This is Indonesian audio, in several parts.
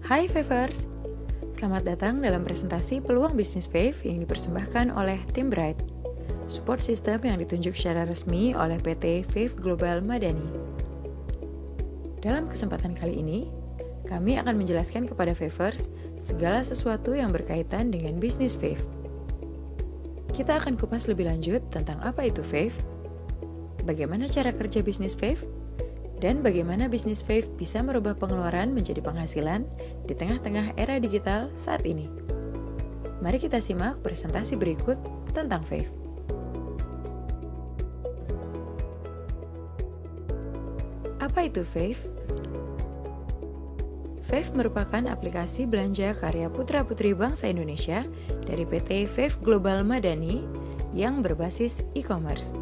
Hai Favers, selamat datang dalam presentasi peluang bisnis Fave yang dipersembahkan oleh tim Bright, support system yang ditunjuk secara resmi oleh PT Fave Global Madani. Dalam kesempatan kali ini, kami akan menjelaskan kepada Favers segala sesuatu yang berkaitan dengan bisnis Fave. Kita akan kupas lebih lanjut tentang apa itu Fave, bagaimana cara kerja bisnis Fave, dan bagaimana bisnis Fave bisa merubah pengeluaran menjadi penghasilan di tengah-tengah era digital saat ini. Mari kita simak presentasi berikut tentang Fave. Apa itu Fave? Fave merupakan aplikasi belanja karya putra-putri bangsa Indonesia dari PT Fave Global Madani yang berbasis e-commerce.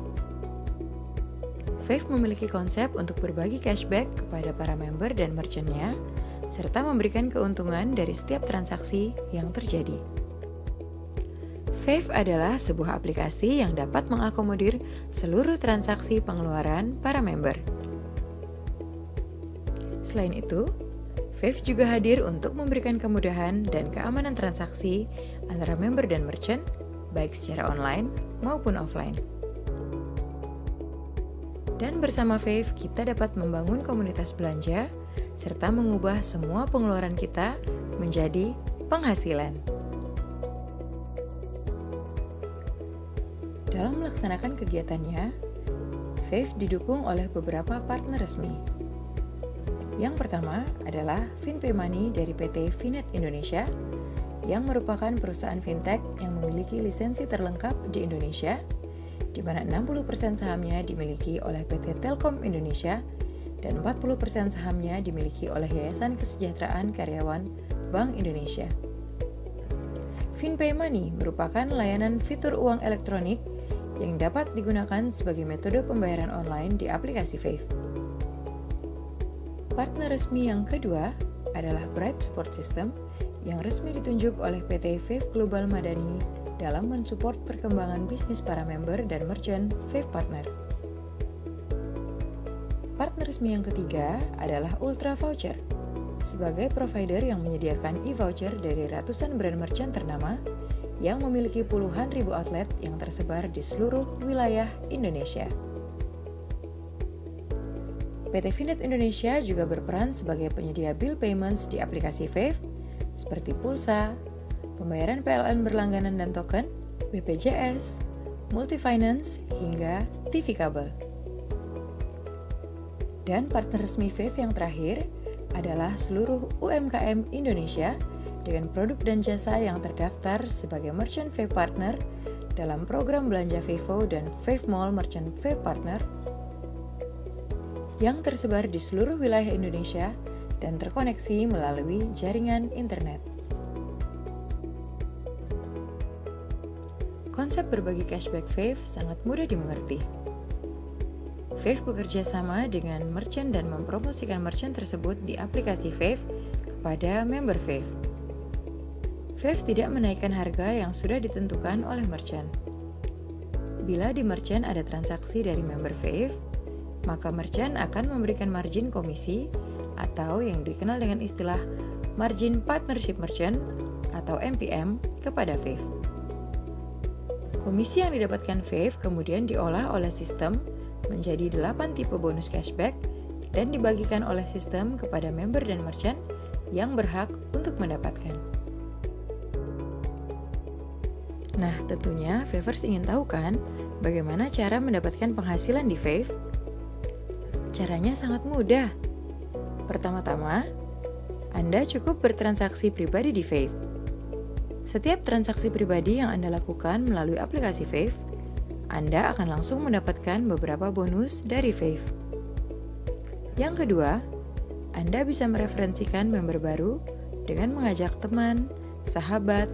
Fave memiliki konsep untuk berbagi cashback kepada para member dan merchant-nya, serta memberikan keuntungan dari setiap transaksi yang terjadi. Fave adalah sebuah aplikasi yang dapat mengakomodir seluruh transaksi pengeluaran para member. Selain itu, Fave juga hadir untuk memberikan kemudahan dan keamanan transaksi antara member dan merchant, baik secara online maupun offline. Dan bersama Fave, kita dapat membangun komunitas belanja, serta mengubah semua pengeluaran kita menjadi penghasilan. Dalam melaksanakan kegiatannya, Fave didukung oleh beberapa partner resmi. Yang pertama adalah FinPay Money dari PT Finet Indonesia, yang merupakan perusahaan fintech yang memiliki lisensi terlengkap di Indonesia, di mana 60% sahamnya dimiliki oleh PT Telkom Indonesia dan 40% sahamnya dimiliki oleh Yayasan Kesejahteraan Karyawan Bank Indonesia. FinPay Money merupakan layanan fitur uang elektronik yang dapat digunakan sebagai metode pembayaran online di aplikasi Fave. Partner resmi yang kedua adalah Bright Support System yang resmi ditunjuk oleh PT Fave Global Madani dalam mensupport perkembangan bisnis para member dan merchant Fave Partner. Partner resmi yang ketiga adalah Ultra Voucher, sebagai provider yang menyediakan e-voucher dari ratusan brand merchant ternama yang memiliki puluhan ribu outlet yang tersebar di seluruh wilayah Indonesia. PT Finet Indonesia juga berperan sebagai penyedia bill payments di aplikasi Fave, seperti pulsa, pembayaran PLN berlangganan dan token, BPJS, multi-finance, hingga TV kabel. Dan partner resmi Fave yang terakhir adalah seluruh UMKM Indonesia dengan produk dan jasa yang terdaftar sebagai merchant Fave Partner dalam program belanja Vivo dan Fave Mall Merchant Fave Partner yang tersebar di seluruh wilayah Indonesia dan terkoneksi melalui jaringan internet. Konsep berbagi cashback Fave sangat mudah dimengerti. Fave bekerja sama dengan merchant dan mempromosikan merchant tersebut di aplikasi Fave kepada member Fave. Fave tidak menaikkan harga yang sudah ditentukan oleh merchant. Bila di merchant ada transaksi dari member Fave, maka merchant akan memberikan margin komisi atau yang dikenal dengan istilah Margin Partnership Merchant atau MPM kepada Fave. Komisi yang didapatkan Fave kemudian diolah oleh sistem menjadi 8 tipe bonus cashback dan dibagikan oleh sistem kepada member dan merchant yang berhak untuk mendapatkan. Nah, tentunya Favers ingin tahu kan bagaimana cara mendapatkan penghasilan di Fave? Caranya sangat mudah. Pertama-tama, Anda cukup bertransaksi pribadi di Fave. Setiap transaksi pribadi yang Anda lakukan melalui aplikasi Fave, Anda akan langsung mendapatkan beberapa bonus dari Fave. Yang kedua, Anda bisa mereferensikan member baru dengan mengajak teman, sahabat,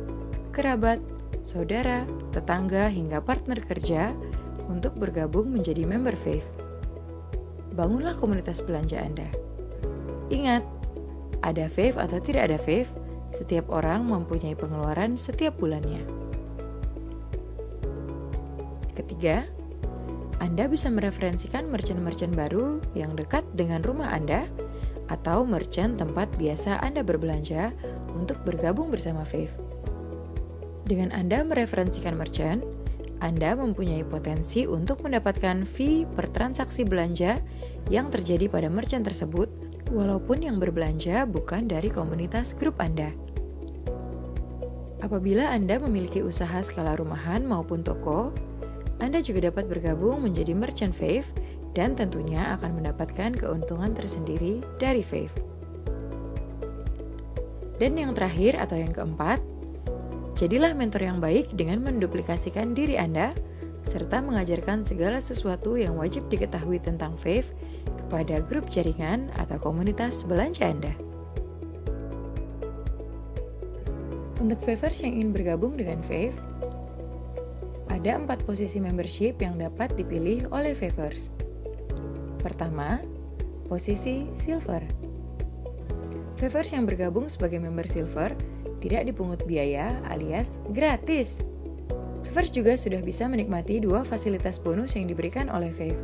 kerabat, saudara, tetangga, hingga partner kerja untuk bergabung menjadi member Fave. Bangunlah komunitas belanja Anda. Ingat, ada Fave atau tidak ada Fave, setiap orang mempunyai pengeluaran setiap bulannya. Ketiga, Anda bisa mereferensikan merchant-merchant baru yang dekat dengan rumah Anda atau merchant tempat biasa Anda berbelanja untuk bergabung bersama Fave. Dengan Anda mereferensikan merchant, Anda mempunyai potensi untuk mendapatkan fee per transaksi belanja yang terjadi pada merchant tersebut, walaupun yang berbelanja bukan dari komunitas grup Anda. Apabila Anda memiliki usaha skala rumahan maupun toko, Anda juga dapat bergabung menjadi merchant Fave dan tentunya akan mendapatkan keuntungan tersendiri dari Fave. Dan yang terakhir atau yang keempat, jadilah mentor yang baik dengan menduplikasikan diri Anda serta mengajarkan segala sesuatu yang wajib diketahui tentang Fave kepada grup jaringan atau komunitas belanja Anda. Untuk Favers yang ingin bergabung dengan Fave, ada 4 posisi membership yang dapat dipilih oleh Favers. Pertama, posisi Silver. Favers yang bergabung sebagai member Silver tidak dipungut biaya alias gratis. Favers juga sudah bisa menikmati 2 fasilitas bonus yang diberikan oleh Fave.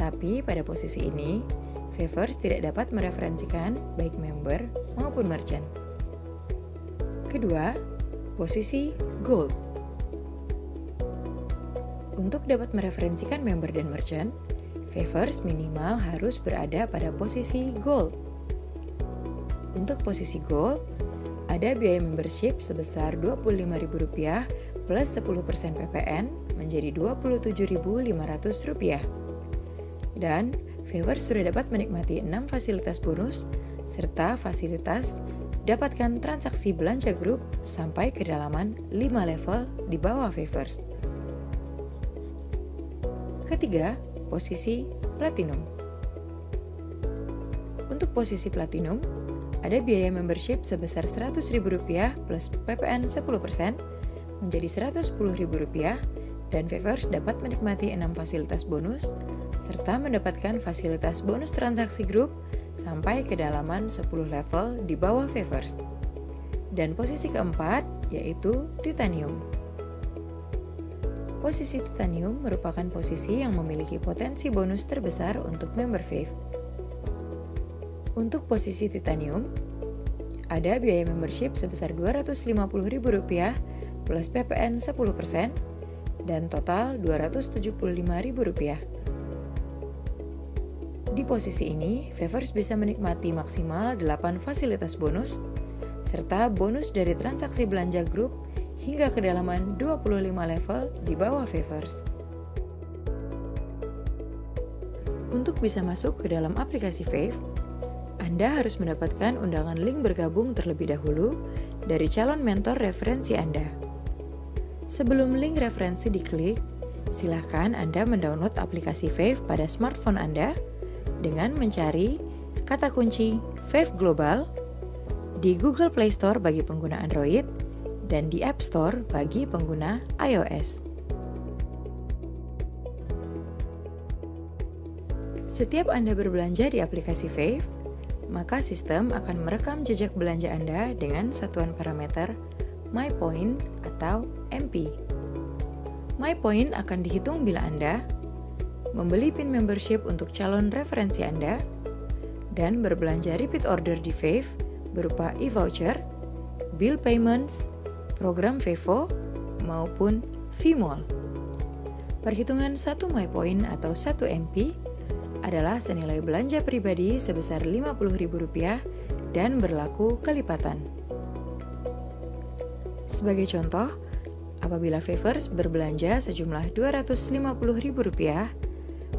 Tapi pada posisi ini, Favers tidak dapat mereferensikan baik member maupun merchant. Kedua, posisi Gold. Untuk dapat mereferensikan member dan merchant, Favers minimal harus berada pada posisi Gold. Untuk posisi Gold, ada biaya membership sebesar Rp25.000 plus 10% PPN menjadi Rp27.500. Dan Favers sudah dapat menikmati 6 fasilitas bonus serta fasilitas dapatkan transaksi belanja grup sampai kedalaman 5 level di bawah Favers. Ketiga, posisi Platinum. Untuk posisi Platinum, ada biaya membership sebesar Rp100.000 plus PPN 10% menjadi Rp110.000 dan Favers dapat menikmati 6 fasilitas bonus serta mendapatkan fasilitas bonus transaksi grup sampai kedalaman 10 level di bawah Favers. Dan posisi keempat yaitu Titanium. Posisi Titanium merupakan posisi yang memiliki potensi bonus terbesar untuk member Fave. Untuk posisi Titanium, ada biaya membership sebesar Rp250.000 plus PPN 10% dan total Rp275.000. Di posisi ini, Favers bisa menikmati maksimal 8 fasilitas bonus, serta bonus dari transaksi belanja grup hingga kedalaman 25 level di bawah Favers. Untuk bisa masuk ke dalam aplikasi Fave, Anda harus mendapatkan undangan link bergabung terlebih dahulu dari calon mentor referensi Anda. Sebelum link referensi diklik, silakan Anda mendownload aplikasi Fave pada smartphone Anda dengan mencari kata kunci Fave Global di Google Play Store bagi pengguna Android dan di App Store bagi pengguna iOS. Setiap Anda berbelanja di aplikasi Fave, maka sistem akan merekam jejak belanja Anda dengan satuan parameter MyPoint atau MP. MyPoint akan dihitung bila Anda membeli pin membership untuk calon referensi Anda, dan berbelanja repeat order di Fave berupa e-voucher, bill payments, program Vevo, maupun V-Mall. Perhitungan 1 MyPoint atau 1 MP adalah senilai belanja pribadi sebesar Rp50.000 dan berlaku kelipatan. Sebagai contoh, apabila Favers berbelanja sejumlah Rp250.000,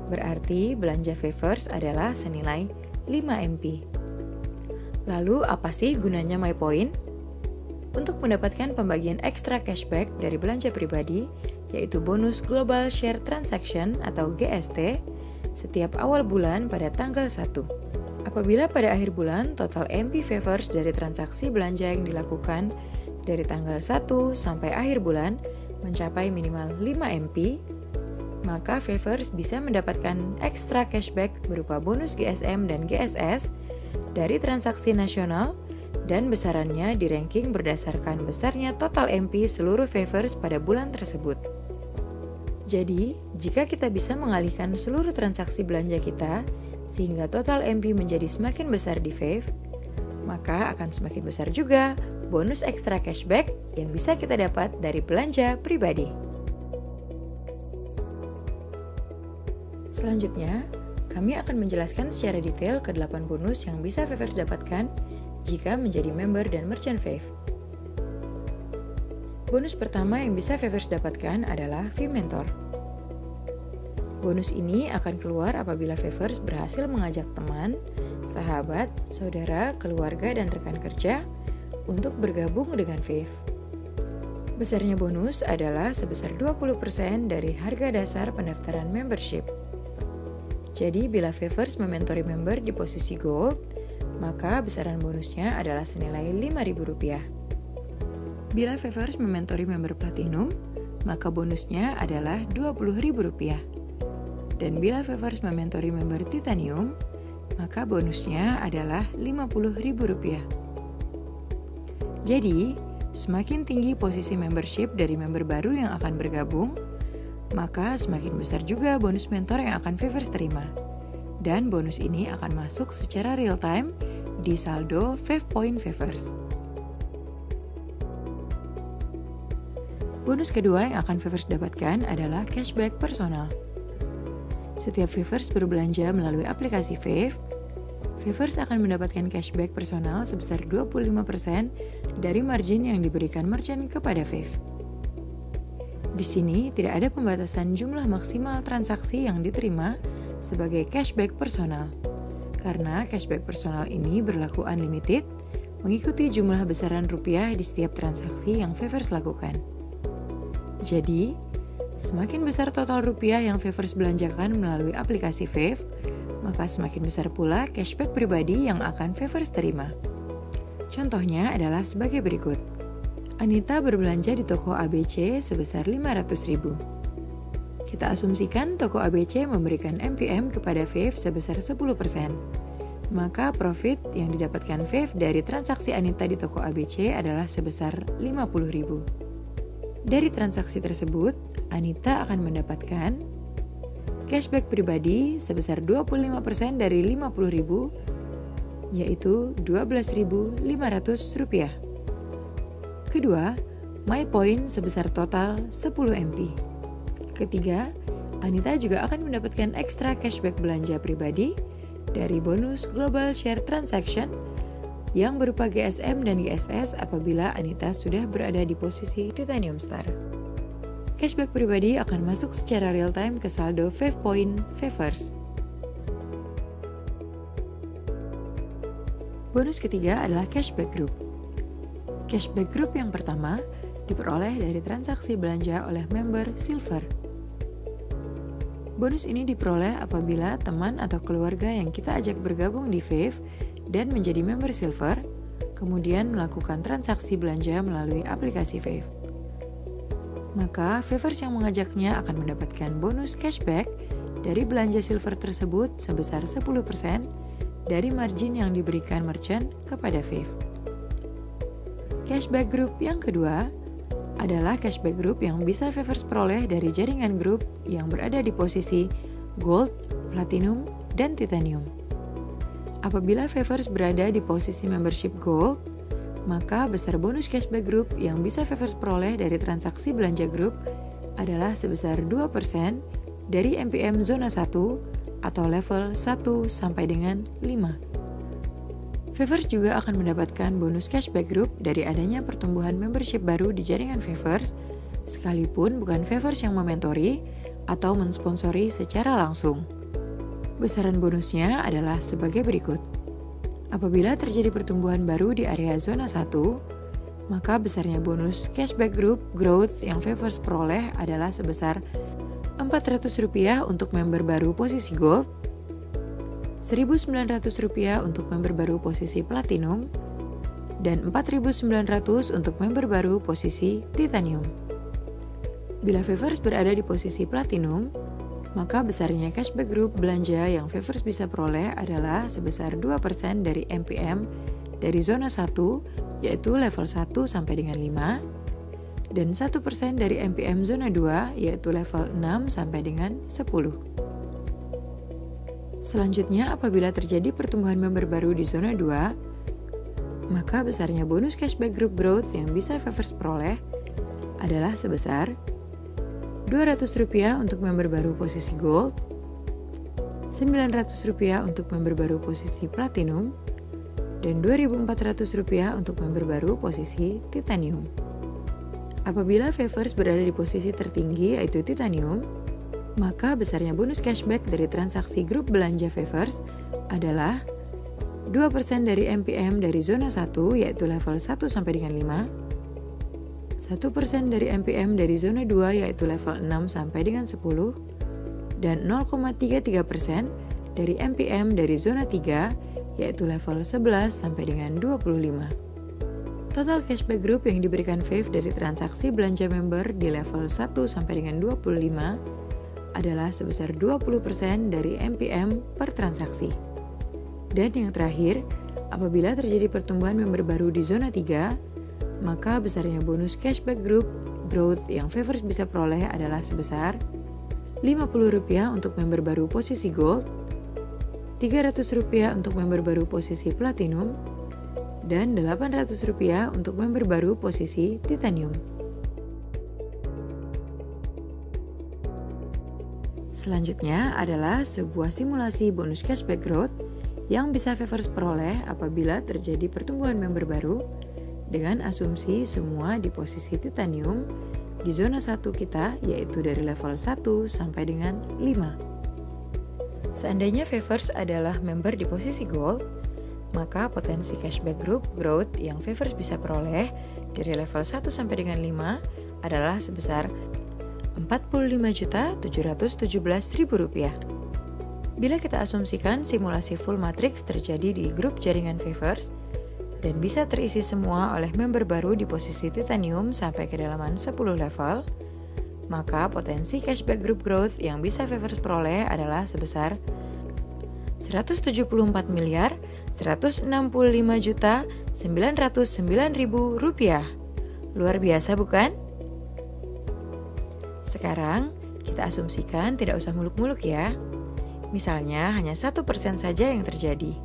berarti belanja Favers adalah senilai 5 MP. Lalu apa sih gunanya MyPoint? Untuk mendapatkan pembagian ekstra cashback dari belanja pribadi, yaitu bonus Global Share Transaction atau GST, setiap awal bulan pada tanggal 1. Apabila pada akhir bulan total MP Favers dari transaksi belanja yang dilakukan dari tanggal 1 sampai akhir bulan mencapai minimal 5 MP, maka Favers bisa mendapatkan ekstra cashback berupa bonus GSM dan GSS dari transaksi nasional dan besarannya di ranking berdasarkan besarnya total MP seluruh Favers pada bulan tersebut. Jadi, jika kita bisa mengalihkan seluruh transaksi belanja kita sehingga total MP menjadi semakin besar di Fave, maka akan semakin besar juga bonus ekstra cashback yang bisa kita dapat dari belanja pribadi. Selanjutnya, kami akan menjelaskan secara detail ke-8 bonus yang bisa Favers dapatkan jika menjadi member dan merchant Fave. Bonus pertama yang bisa Favers dapatkan adalah Fee Mentor. Bonus ini akan keluar apabila Favers berhasil mengajak teman, sahabat, saudara, keluarga, dan rekan kerja untuk bergabung dengan Fave. Besarnya bonus adalah sebesar 20% dari harga dasar pendaftaran membership. Jadi bila Favers mementori member di posisi Gold, maka besaran bonusnya adalah senilai Rp5.000. Bila Favers mementori member Platinum, maka bonusnya adalah Rp20.000. Dan bila Favers mementori member Titanium, maka bonusnya adalah Rp50.000. Jadi, semakin tinggi posisi membership dari member baru yang akan bergabung, maka semakin besar juga bonus mentor yang akan Favers terima. Dan bonus ini akan masuk secara real time di saldo Fave Point Favers. Bonus kedua yang akan Favers dapatkan adalah cashback personal. Setiap Favers berbelanja melalui aplikasi Fave, Favers akan mendapatkan cashback personal sebesar 25% dari margin yang diberikan merchant kepada Fave. Di sini tidak ada pembatasan jumlah maksimal transaksi yang diterima sebagai cashback personal, karena cashback personal ini berlaku unlimited, mengikuti jumlah besaran rupiah di setiap transaksi yang Favers lakukan. Jadi, semakin besar total rupiah yang Favers belanjakan melalui aplikasi Fave, maka semakin besar pula cashback pribadi yang akan Favers terima. Contohnya adalah sebagai berikut. Anita berbelanja di toko ABC sebesar Rp500.000. Kita asumsikan toko ABC memberikan MPM kepada Fave sebesar 10%. Maka profit yang didapatkan Fave dari transaksi Anita di toko ABC adalah sebesar Rp50.000. Dari transaksi tersebut, Anita akan mendapatkan cashback pribadi sebesar 25% dari Rp50.000, yaitu Rp12.500. Kedua, My Point sebesar total 10 MP. Ketiga, Anita juga akan mendapatkan ekstra cashback belanja pribadi dari bonus Global Share Transaction yang berupa GSM dan GSS apabila Anita sudah berada di posisi Titanium Star. Cashback pribadi akan masuk secara real time ke saldo Fave Point Favers. Bonus ketiga adalah Cashback Group. Cashback Group yang pertama diperoleh dari transaksi belanja oleh member Silver. Bonus ini diperoleh apabila teman atau keluarga yang kita ajak bergabung di Fave dan menjadi member Silver, kemudian melakukan transaksi belanja melalui aplikasi Fave. Maka Favers yang mengajaknya akan mendapatkan bonus cashback dari belanja Silver tersebut sebesar 10% dari margin yang diberikan merchant kepada Fave. Cashback Group yang kedua adalah cashback group yang bisa Favers peroleh dari jaringan grup yang berada di posisi Gold, Platinum, dan Titanium. Apabila Favers berada di posisi membership Gold, maka besar bonus cashback group yang bisa Favers peroleh dari transaksi belanja grup adalah sebesar 2% dari MPM zona 1 atau level 1 sampai dengan 5. Favers juga akan mendapatkan bonus cashback group dari adanya pertumbuhan membership baru di jaringan Favers, sekalipun bukan Favers yang mementori atau mensponsori secara langsung. Besaran bonusnya adalah sebagai berikut. Apabila terjadi pertumbuhan baru di area zona 1, maka besarnya bonus cashback group growth yang Favers peroleh adalah sebesar Rp400 untuk member baru posisi Gold, Rp1.900 untuk member baru posisi Platinum, dan Rp4.900 untuk member baru posisi Titanium. Bila Favers berada di posisi Platinum, maka besarnya cashback group belanja yang Favers bisa peroleh adalah sebesar 2% dari MPM dari zona 1, yaitu level 1 sampai dengan 5, dan 1% dari MPM zona 2, yaitu level 6 sampai dengan 10. Selanjutnya, apabila terjadi pertumbuhan member baru di zona 2, maka besarnya bonus cashback group growth yang bisa Favers peroleh adalah sebesar Rp200 untuk member baru posisi gold, Rp900 untuk member baru posisi platinum, dan Rp2.400 untuk member baru posisi titanium. Apabila Favers berada di posisi tertinggi yaitu titanium, maka besarnya bonus cashback dari transaksi grup belanja Favers adalah 2% dari MPM dari zona 1 yaitu level 1 sampai dengan 5, 1% dari MPM dari zona 2 yaitu level 6 sampai dengan 10, dan 0,33% dari MPM dari zona 3 yaitu level 11 sampai dengan 25. Total cashback group yang diberikan Fave dari transaksi belanja member di level 1 sampai dengan 25 adalah sebesar 20% dari MPM per transaksi. Dan yang terakhir, apabila terjadi pertumbuhan member baru di zona 3, maka besarnya bonus cashback group growth yang Favers bisa peroleh adalah sebesar Rp50 untuk member baru posisi gold, Rp300 untuk member baru posisi platinum, dan Rp800 untuk member baru posisi titanium. Selanjutnya adalah sebuah simulasi bonus cashback growth yang bisa Favers peroleh apabila terjadi pertumbuhan member baru dengan asumsi semua di posisi titanium di zona 1 kita yaitu dari level 1 sampai dengan 5. Seandainya Favers adalah member di posisi gold, maka potensi cashback group growth yang Favers bisa peroleh dari level 1 sampai dengan 5 adalah sebesar Rp45.717.000. Bila kita asumsikan simulasi full matrix terjadi di grup jaringan Favers dan bisa terisi semua oleh member baru di posisi titanium sampai kedalaman 10 level, maka potensi cashback group growth yang bisa Favers peroleh adalah sebesar Rp174.165.909.000. Luar biasa bukan? Sekarang, kita asumsikan tidak usah muluk-muluk ya. Misalnya, hanya 1% saja yang terjadi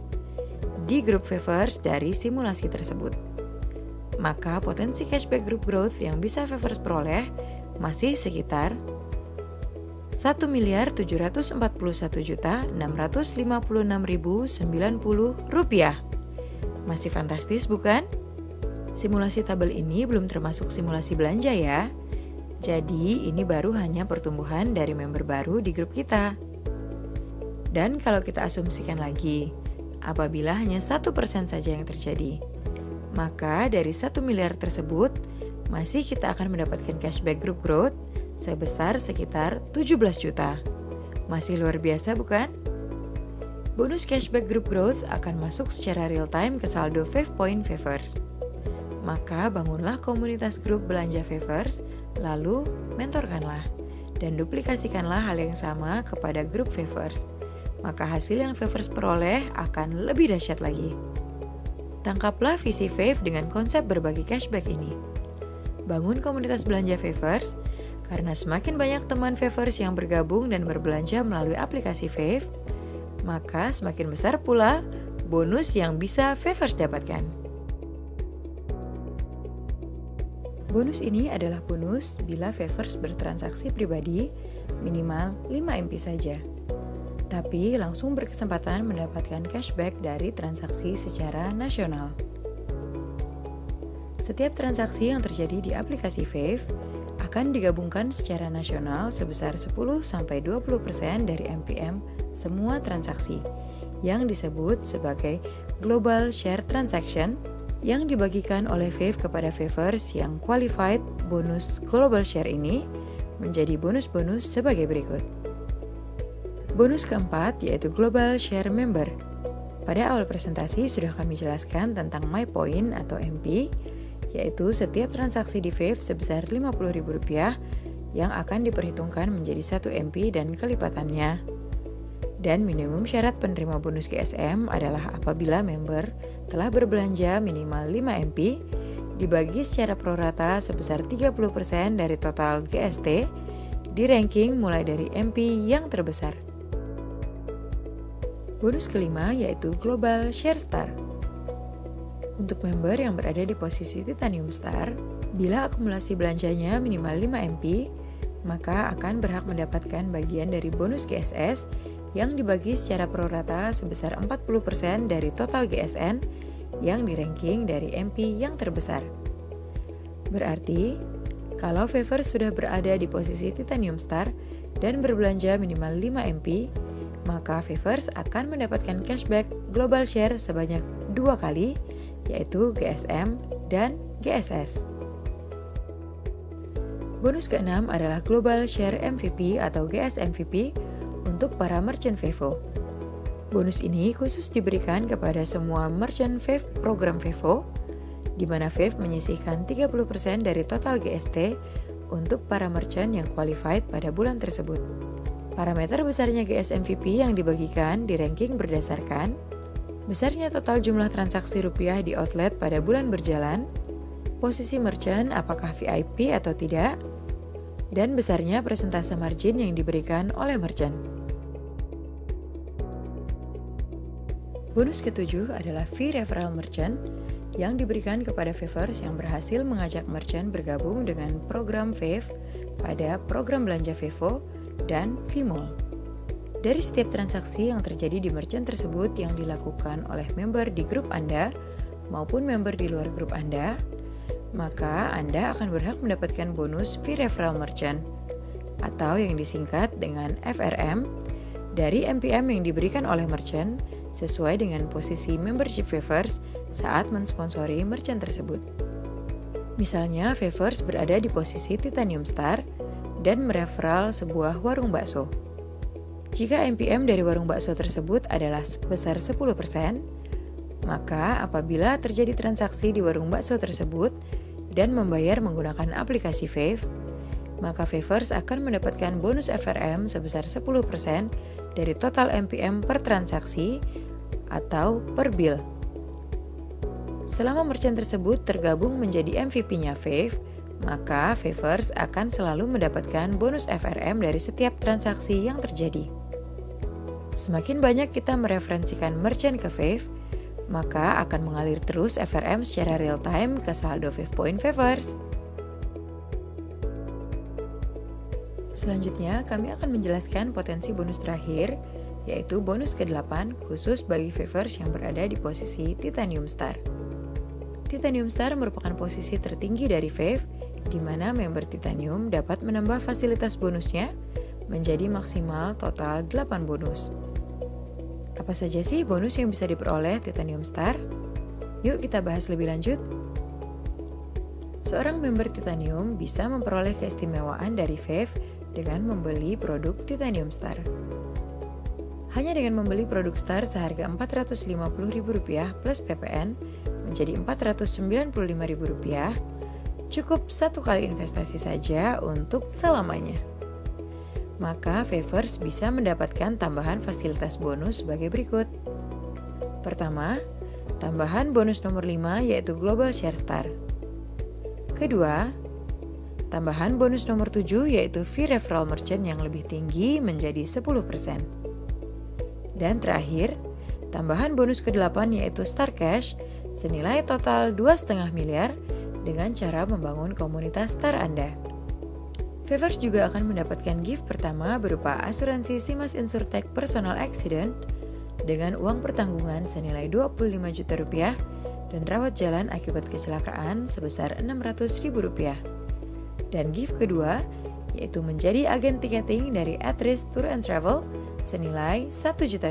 di grup Favers dari simulasi tersebut. Maka potensi cashback group growth yang bisa Favers peroleh masih sekitar Rp1.741.656.090. Masih fantastis bukan? Simulasi tabel ini belum termasuk simulasi belanja ya. Jadi, ini baru hanya pertumbuhan dari member baru di grup kita. Dan kalau kita asumsikan lagi, apabila hanya 1% saja yang terjadi, maka dari 1 miliar tersebut, masih kita akan mendapatkan cashback group growth sebesar sekitar 17 juta. Masih luar biasa bukan? Bonus cashback group growth akan masuk secara real time ke saldo Fave Point Favers. Maka bangunlah komunitas grup belanja Favers, lalu mentorkanlah dan duplikasikanlah hal yang sama kepada grup Favers. Maka hasil yang Favers peroleh akan lebih dahsyat lagi. Tangkaplah visi Fave dengan konsep berbagi cashback ini. Bangun komunitas belanja Favers, karena semakin banyak teman Favers yang bergabung dan berbelanja melalui aplikasi Fave, maka semakin besar pula bonus yang bisa Favers dapatkan. Bonus ini adalah bonus bila Favers bertransaksi pribadi minimal 5 MP saja, tapi langsung berkesempatan mendapatkan cashback dari transaksi secara nasional. Setiap transaksi yang terjadi di aplikasi Fave akan digabungkan secara nasional sebesar 10-20% dari MPM semua transaksi yang disebut sebagai Global Share Transaction yang dibagikan oleh Fave kepada Favers yang qualified. Bonus Global Share ini menjadi bonus-bonus sebagai berikut. Bonus keempat yaitu Global Share Member. Pada awal presentasi sudah kami jelaskan tentang My Point atau MP, yaitu setiap transaksi di Fave sebesar Rp50.000 yang akan diperhitungkan menjadi 1 MP dan kelipatannya. Dan minimum syarat penerima bonus GSM adalah apabila member telah berbelanja minimal 5 MP dibagi secara prorata sebesar 30% dari total GST di ranking mulai dari MP yang terbesar. Bonus kelima yaitu Global Share Star. Untuk member yang berada di posisi Titanium Star, bila akumulasi belanjanya minimal 5 MP, maka akan berhak mendapatkan bagian dari bonus GSS yang dibagi secara prorata sebesar 40% dari total GSN yang di-ranking dari MP yang terbesar. Berarti, kalau Favors sudah berada di posisi Titanium Star dan berbelanja minimal 5 MP, maka Favors akan mendapatkan cashback Global Share sebanyak 2 kali, yaitu GSM dan GSS. Bonus keenam adalah Global Share MVP atau GSMVP untuk para merchant Vevo. Bonus ini khusus diberikan kepada semua merchant Vev program Vevo, di mana Vev menyisihkan 30% dari total GST untuk para merchant yang qualified pada bulan tersebut. Parameter besarnya GSMVP yang dibagikan di ranking berdasarkan besarnya total jumlah transaksi rupiah di outlet pada bulan berjalan, posisi merchant apakah VIP atau tidak, dan besarnya persentase margin yang diberikan oleh merchant. Bonus ketujuh adalah fee referral merchant yang diberikan kepada Favors yang berhasil mengajak merchant bergabung dengan program Vev pada program belanja Vevo dan Vmall. Dari setiap transaksi yang terjadi di merchant tersebut yang dilakukan oleh member di grup Anda maupun member di luar grup Anda, maka Anda akan berhak mendapatkan bonus fee referral merchant atau yang disingkat dengan FRM dari MPM yang diberikan oleh merchant sesuai dengan posisi membership Favors saat mensponsori merchant tersebut. Misalnya Favors berada di posisi Titanium Star dan mereferral sebuah warung bakso. Jika MPM dari warung bakso tersebut adalah sebesar 10%, maka apabila terjadi transaksi di warung bakso tersebut dan membayar menggunakan aplikasi Vev, maka Favors akan mendapatkan bonus FRM sebesar 10% dari total MPM per transaksi atau per bill. Selama merchant tersebut tergabung menjadi MVP-nya Vev, maka Favors akan selalu mendapatkan bonus FRM dari setiap transaksi yang terjadi. Semakin banyak kita mereferensikan merchant ke Vev, maka akan mengalir terus FRM secara real time ke saldo Vev Point Favors. Selanjutnya, kami akan menjelaskan potensi bonus terakhir, yaitu bonus ke-8 khusus bagi Favors yang berada di posisi Titanium Star. Titanium Star merupakan posisi tertinggi dari Vev, di mana member Titanium dapat menambah fasilitas bonusnya menjadi maksimal total 8 bonus. Apa saja sih bonus yang bisa diperoleh Titanium Star? Yuk kita bahas lebih lanjut. Seorang member Titanium bisa memperoleh keistimewaan dari Vev dengan membeli produk Titanium Star. Hanya dengan membeli produk Star seharga Rp450.000 plus PPN menjadi Rp495.000, cukup satu kali investasi saja untuk selamanya. Maka Favors bisa mendapatkan tambahan fasilitas bonus sebagai berikut. Pertama, tambahan bonus nomor 5 yaitu Global Share Star. Kedua, tambahan bonus nomor 7 yaitu fee referral merchant yang lebih tinggi menjadi 10%. Dan terakhir, tambahan bonus ke-8 yaitu Star Cash senilai total 2,5 miliar dengan cara membangun komunitas Star Anda. Favors juga akan mendapatkan gift pertama berupa asuransi Simas Insurtech Personal Accident dengan uang pertanggungan senilai Rp25 juta dan rawat jalan akibat kecelakaan sebesar Rp600.000. Dan gift kedua yaitu menjadi agen tiketing dari At-Risk Tour and Travel senilai Rp1 juta.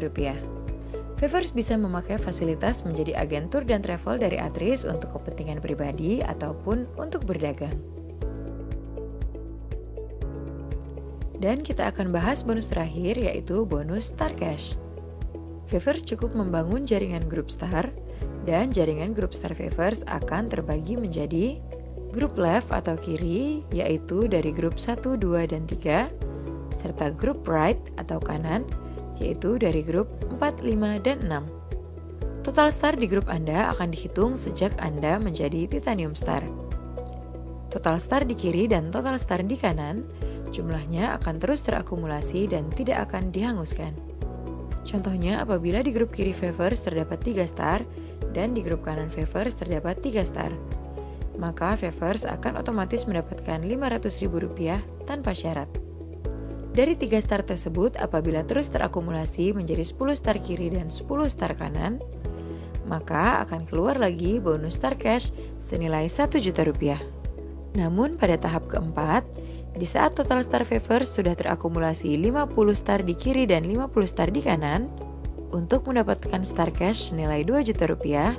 Favors bisa memakai fasilitas menjadi agen tour dan travel dari At-Risk untuk kepentingan pribadi ataupun untuk berdagang. Dan kita akan bahas bonus terakhir yaitu bonus Star Cash. Favors cukup membangun jaringan grup Star dan jaringan grup Star Favors akan terbagi menjadi grup left atau kiri yaitu dari grup 1, 2, dan 3 serta grup right atau kanan yaitu dari grup 4, 5, dan 6. Total Star di grup Anda akan dihitung sejak Anda menjadi Titanium Star. Total Star di kiri dan total Star di kanan jumlahnya akan terus terakumulasi dan tidak akan dihanguskan. Contohnya apabila di grup kiri Favors terdapat 3 star dan di grup kanan Favors terdapat 3 star, maka Favors akan otomatis mendapatkan Rp500.000 tanpa syarat. Dari 3 star tersebut, apabila terus terakumulasi menjadi 10 star kiri dan 10 star kanan, maka akan keluar lagi bonus star cash senilai Rp1.000.000. Namun pada tahap keempat, di saat total star Favors sudah terakumulasi 50 star di kiri dan 50 star di kanan, untuk mendapatkan star cash senilai Rp2.000.000,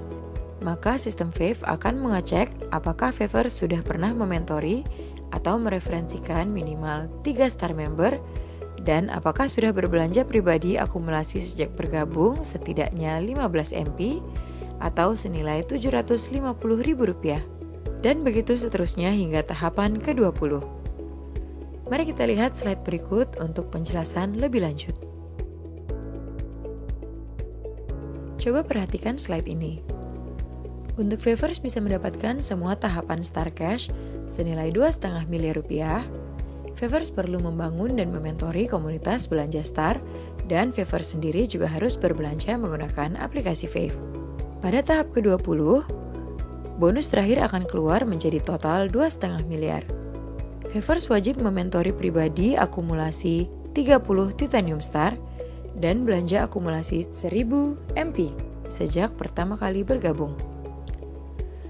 maka sistem Fave akan mengecek apakah Favors sudah pernah mementori atau mereferensikan minimal 3 star member dan apakah sudah berbelanja pribadi akumulasi sejak bergabung setidaknya 15 MP atau senilai Rp750.000, dan begitu seterusnya hingga tahapan ke-20. Mari kita lihat slide berikut untuk penjelasan lebih lanjut. Coba perhatikan slide ini. Untuk Favors bisa mendapatkan semua tahapan Star Cash senilai Rp2,5 miliar. Favors perlu membangun dan mementori komunitas belanja Star, dan Favors sendiri juga harus berbelanja menggunakan aplikasi Fave. Pada tahap ke-20, bonus terakhir akan keluar menjadi total Rp2,5 miliar. Favors wajib mementori pribadi akumulasi 30 Titanium Star dan belanja akumulasi 1000 MP sejak pertama kali bergabung.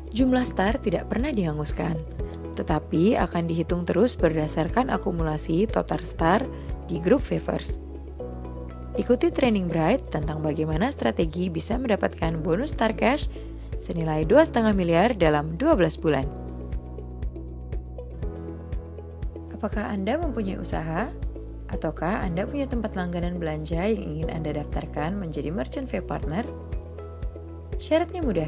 Jumlah star tidak pernah dihanguskan, tetapi akan dihitung terus berdasarkan akumulasi total star di grup Favors. Ikuti training Bright tentang bagaimana strategi bisa mendapatkan bonus star cash senilai Rp2,5 miliar dalam 12 bulan. Apakah Anda mempunyai usaha? Ataukah Anda punya tempat langganan belanja yang ingin Anda daftarkan menjadi Merchant Fave Partner? Syaratnya mudah.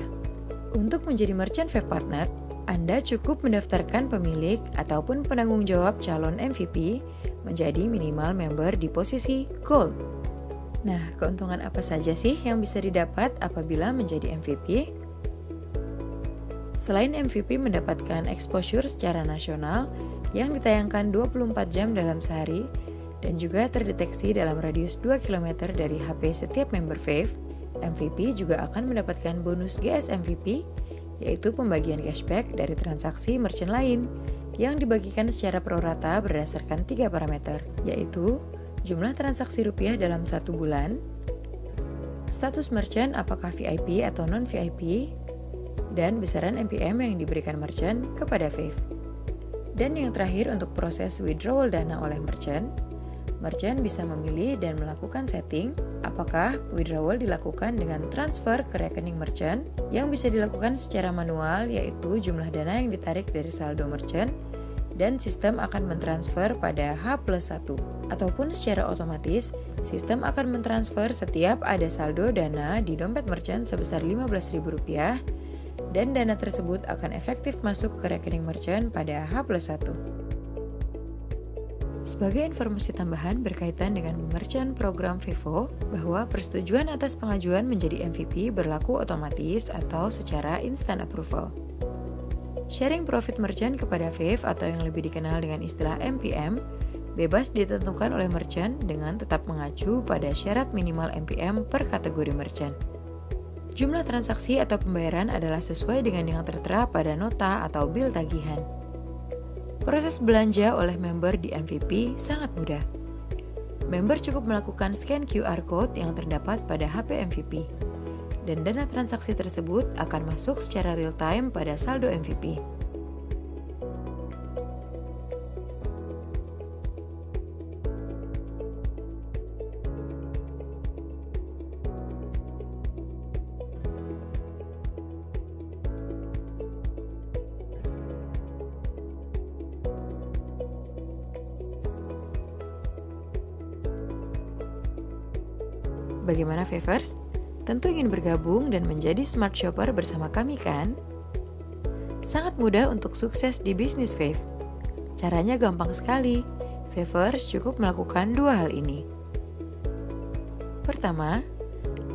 Untuk menjadi Merchant Fave Partner, Anda cukup mendaftarkan pemilik ataupun penanggung jawab calon MVP menjadi minimal member di posisi Gold. Nah, keuntungan apa saja sih yang bisa didapat apabila menjadi MVP? Selain MVP mendapatkan exposure secara nasional yang ditayangkan 24 jam dalam sehari dan juga terdeteksi dalam radius 2 km dari HP setiap member Fave, MVP juga akan mendapatkan bonus GS MVP, yaitu pembagian cashback dari transaksi merchant lain yang dibagikan secara prorata berdasarkan 3 parameter, yaitu jumlah transaksi rupiah dalam 1 bulan, status merchant apakah VIP atau non-VIP, dan besaran MPM yang diberikan merchant kepada Fave. Dan yang terakhir untuk proses withdrawal dana oleh merchant bisa memilih dan melakukan setting apakah withdrawal dilakukan dengan transfer ke rekening merchant yang bisa dilakukan secara manual, yaitu jumlah dana yang ditarik dari saldo merchant dan sistem akan mentransfer pada H+1, ataupun secara otomatis sistem akan mentransfer setiap ada saldo dana di dompet merchant sebesar Rp15.000 dan dana tersebut akan efektif masuk ke rekening merchant pada H+1. Sebagai informasi tambahan berkaitan dengan merchant program Vivo, bahwa persetujuan atas pengajuan menjadi MVP berlaku otomatis atau secara instant approval. Sharing profit merchant kepada Fave atau yang lebih dikenal dengan istilah MPM, bebas ditentukan oleh merchant dengan tetap mengacu pada syarat minimal MPM per kategori merchant. Jumlah transaksi atau pembayaran adalah sesuai dengan yang tertera pada nota atau bil tagihan. Proses belanja oleh member di MVP sangat mudah. Member cukup melakukan scan QR Code yang terdapat pada HP MVP, dan dana transaksi tersebut akan masuk secara real-time pada saldo MVP. Bagaimana Favors? Tentu ingin bergabung dan menjadi smart shopper bersama kami kan? Sangat mudah untuk sukses di bisnis Fave. Caranya gampang sekali. Favors cukup melakukan 2 hal ini. Pertama,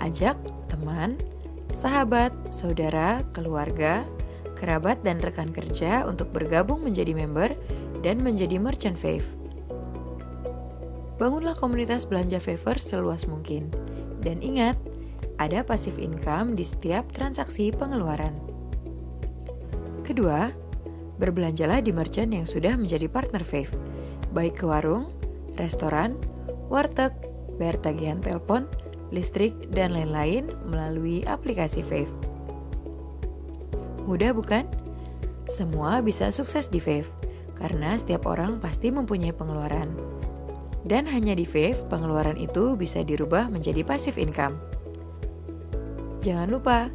ajak teman, sahabat, saudara, keluarga, kerabat, dan rekan kerja untuk bergabung menjadi member dan menjadi merchant Fave. Bangunlah komunitas belanja Favors seluas mungkin. Dan ingat, ada passive income di setiap transaksi pengeluaran. Kedua, berbelanjalah di merchant yang sudah menjadi partner Fave, baik ke warung, restoran, warteg, bayar tagihan telepon, listrik, dan lain-lain melalui aplikasi Fave. Mudah bukan? Semua bisa sukses di Fave, karena setiap orang pasti mempunyai pengeluaran. Dan hanya di Fave, pengeluaran itu bisa dirubah menjadi passive income. Jangan lupa,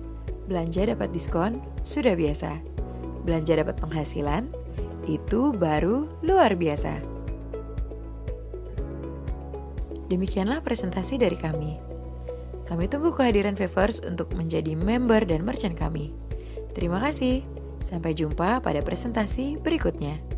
belanja dapat diskon sudah biasa. Belanja dapat penghasilan, itu baru luar biasa. Demikianlah presentasi dari kami. Kami tunggu kehadiran Favers untuk menjadi member dan merchant kami. Terima kasih. Sampai jumpa pada presentasi berikutnya.